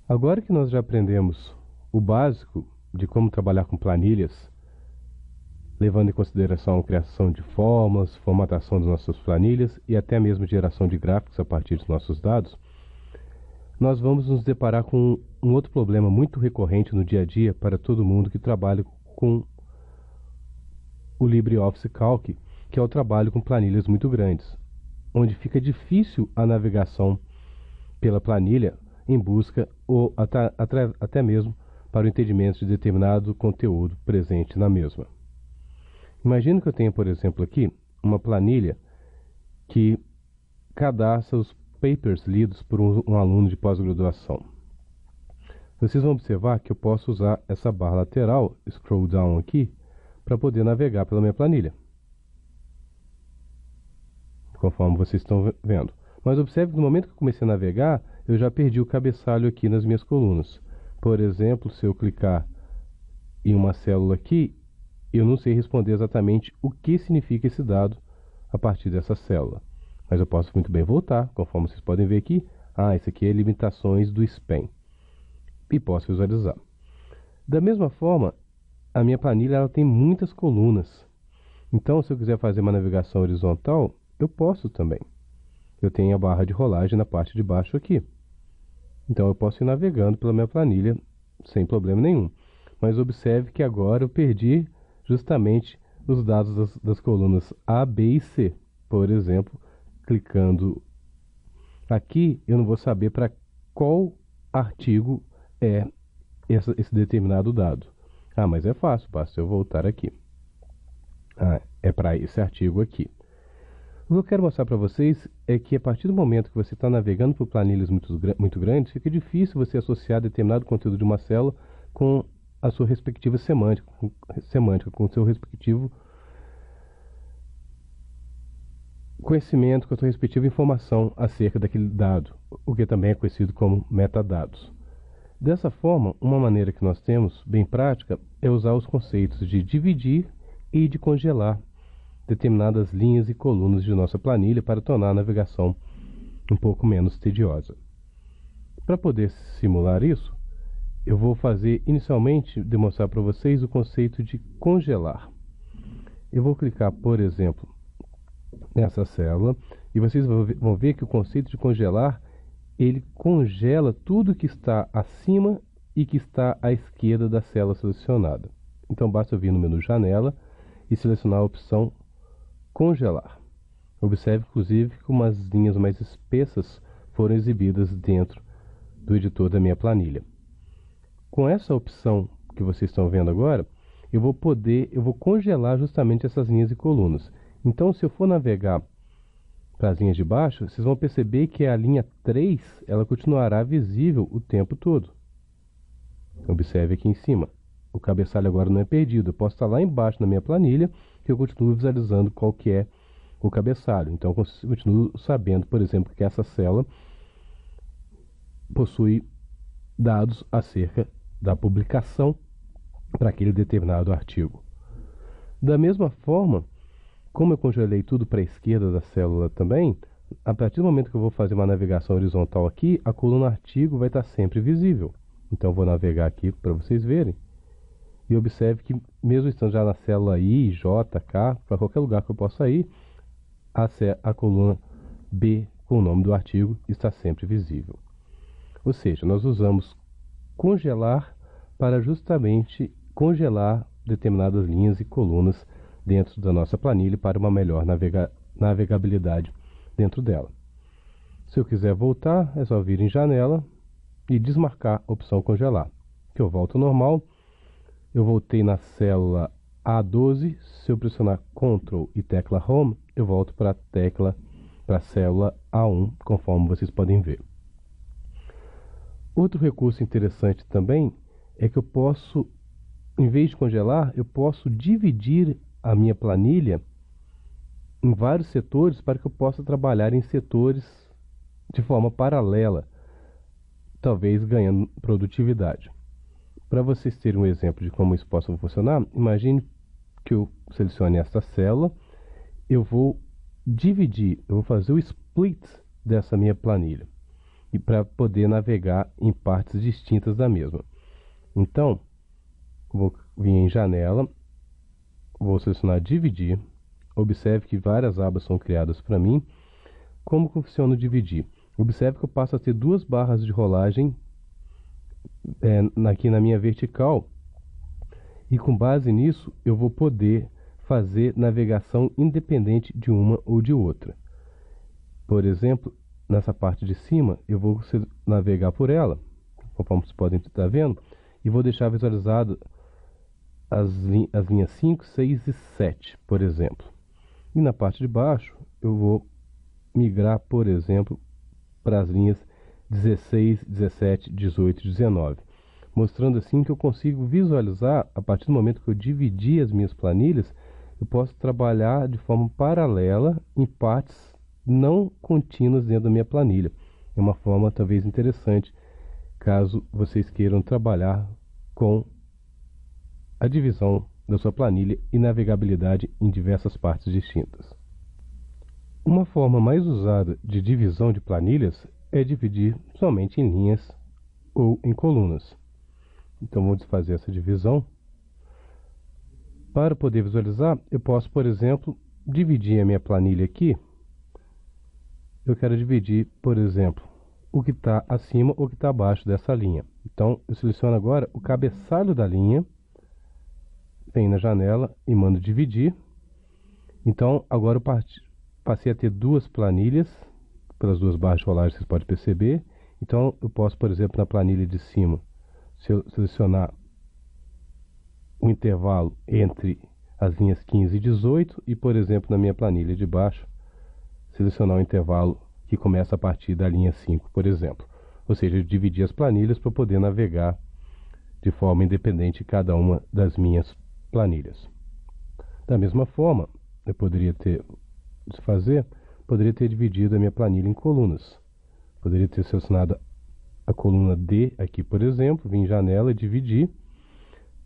Agora que nós já aprendemos o básico de como trabalhar com planilhas, levando em consideração a criação de fórmulas, formatação das nossas planilhas e até mesmo geração de gráficos a partir dos nossos dados, nós vamos nos deparar com um outro problema muito recorrente no dia a dia para todo mundo que trabalha com o LibreOffice Calc, que é o trabalho com planilhas muito grandes, onde fica difícil a navegação pela planilha em busca ou até mesmo para o entendimento de determinado conteúdo presente na mesma. Imagino que eu tenha, por exemplo, aqui uma planilha que cadastra os papers lidos por um aluno de pós-graduação. Vocês vão observar que eu posso usar essa barra lateral, scroll down aqui, para poder navegar pela minha planilha, conforme vocês estão vendo. Mas observe que no momento que eu comecei a navegar, eu já perdi o cabeçalho aqui nas minhas colunas. Por exemplo, se eu clicar em uma célula aqui, eu não sei responder exatamente o que significa esse dado a partir dessa célula. Mas eu posso muito bem voltar, conforme vocês podem ver aqui. Isso aqui é limitações do SPAN. E posso visualizar. Da mesma forma, a minha planilha ela tem muitas colunas. Então, se eu quiser fazer uma navegação horizontal, eu posso também. Eu tenho a barra de rolagem na parte de baixo aqui. Então, eu posso ir navegando pela minha planilha sem problema nenhum. Mas observe que agora eu perdi justamente os dados das colunas A, B e C. Por exemplo, clicando aqui, eu não vou saber para qual artigo é esse determinado dado. Mas é fácil, basta eu voltar aqui. É para esse artigo aqui. O que eu quero mostrar para vocês é que a partir do momento que você está navegando por planilhas muito grandes, fica difícil você associar determinado conteúdo de uma célula com a sua respectiva semântica, com o seu respectivo conhecimento, com a sua respectiva informação acerca daquele dado, o que também é conhecido como metadados. Dessa forma, uma maneira que nós temos, bem prática, é usar os conceitos de dividir e de congelar determinadas linhas e colunas de nossa planilha para tornar a navegação um pouco menos tediosa. Para poder simular isso, eu vou inicialmente demonstrar para vocês o conceito de congelar. Eu vou clicar, por exemplo, nessa célula e vocês vão ver que o conceito de congelar ele congela tudo que está acima e que está à esquerda da célula selecionada. Então basta eu vir no menu Janela e selecionar a opção Congelar. Observe, inclusive, que umas linhas mais espessas foram exibidas dentro do editor da minha planilha. Com essa opção que vocês estão vendo agora, eu vou congelar justamente essas linhas e colunas. Então, se eu for navegar para as linhas de baixo, vocês vão perceber que a linha 3 ela continuará visível o tempo todo. Observe aqui em cima. O cabeçalho agora não é perdido. Eu posso estar lá embaixo na minha planilha que eu continuo visualizando qual que é o cabeçalho. Então, eu continuo sabendo, por exemplo, que essa célula possui dados acerca da publicação para aquele determinado artigo. Da mesma forma, como eu congelei tudo para a esquerda da célula também, a partir do momento que eu vou fazer uma navegação horizontal aqui, a coluna artigo vai estar sempre visível. Então, eu vou navegar aqui para vocês verem. E observe que, mesmo estando já na célula I, J, K, para qualquer lugar que eu possa ir, a coluna B, com o nome do artigo, está sempre visível. Ou seja, nós usamos congelar para justamente congelar determinadas linhas e colunas dentro da nossa planilha para uma melhor navegabilidade dentro dela. Se eu quiser voltar, é só vir em Janela e desmarcar a opção Congelar, que eu volto ao normal. Eu voltei na célula A12, se eu pressionar Ctrl e tecla Home, eu volto para a célula A1, conforme vocês podem ver. Outro recurso interessante também é que eu posso, em vez de congelar, eu posso dividir a minha planilha em vários setores para que eu possa trabalhar em setores de forma paralela, talvez ganhando produtividade. Para vocês terem um exemplo de como isso possa funcionar, imagine que eu selecione esta célula, eu vou dividir, eu vou fazer o split dessa minha planilha. e para poder navegar em partes distintas da mesma. Então, vou vir em janela, vou selecionar dividir. Observe que várias abas são criadas para mim. Como funciona o dividir? Observe que eu passo a ter duas barras de rolagem aqui na minha vertical, e com base nisso eu vou poder fazer navegação independente de uma ou de outra. Por exemplo, nessa parte de cima eu vou navegar por ela, conforme vocês podem estar vendo, e vou deixar visualizado as linhas 5, 6 e 7, por exemplo. E na parte de baixo eu vou migrar, por exemplo, para as linhas 16, 17, 18 e 19, mostrando assim que eu consigo visualizar, a partir do momento que eu dividir as minhas planilhas, eu posso trabalhar de forma paralela em partes não contínuas dentro da minha planilha. É uma forma talvez interessante, caso vocês queiram trabalhar com a divisão da sua planilha e navegabilidade em diversas partes distintas. Uma forma mais usada de divisão de planilhas é dividir somente em linhas ou em colunas. Então vou desfazer essa divisão. Para poder visualizar, eu posso, por exemplo, dividir a minha planilha aqui. Eu quero dividir, por exemplo, o que está acima ou o que está abaixo dessa linha. Então eu seleciono agora o cabeçalho da linha, venho na janela e mando dividir. Então agora eu passei a ter duas planilhas, pelas duas barras de rolagem vocês podem perceber. Então eu posso, por exemplo, na planilha de cima, se eu selecionar o intervalo entre as linhas 15 e 18 e, por exemplo, na minha planilha de baixo, selecionar o intervalo que começa a partir da linha 5, por exemplo. Ou seja, eu dividi as planilhas para poder navegar de forma independente cada uma das minhas planilhas. Da mesma forma, eu poderia ter dividido a minha planilha em colunas. Poderia ter selecionado a coluna D aqui, por exemplo, vim em janela e dividir.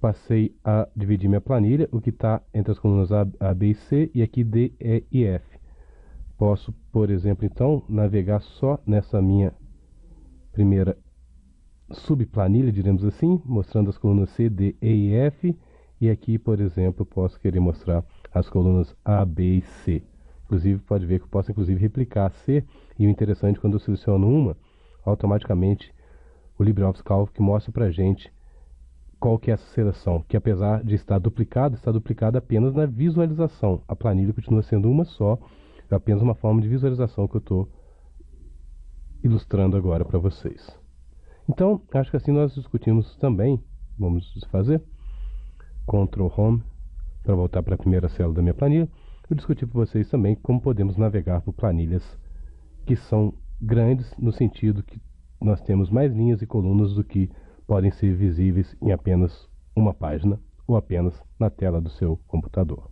Passei a dividir minha planilha, o que está entre as colunas A, B e C, e aqui D, E e F. Posso, por exemplo, então, navegar só nessa minha primeira subplanilha, diremos assim, mostrando as colunas C, D, E e F. E aqui, por exemplo, posso querer mostrar as colunas A, B e C. Inclusive, pode ver que eu posso inclusive replicar a C. E o interessante, quando eu seleciono uma, automaticamente o LibreOffice Calc mostra para a gente qual que é essa seleção, que apesar de estar duplicada, está duplicada apenas na visualização. A planilha continua sendo uma só, é apenas uma forma de visualização que eu estou ilustrando agora para vocês. Então, acho que assim nós discutimos também, vamos desfazer, Ctrl Home, para voltar para a primeira célula da minha planilha. Eu discuti para vocês também como podemos navegar por planilhas que são grandes, no sentido que nós temos mais linhas e colunas do que podem ser visíveis em apenas uma página ou apenas na tela do seu computador.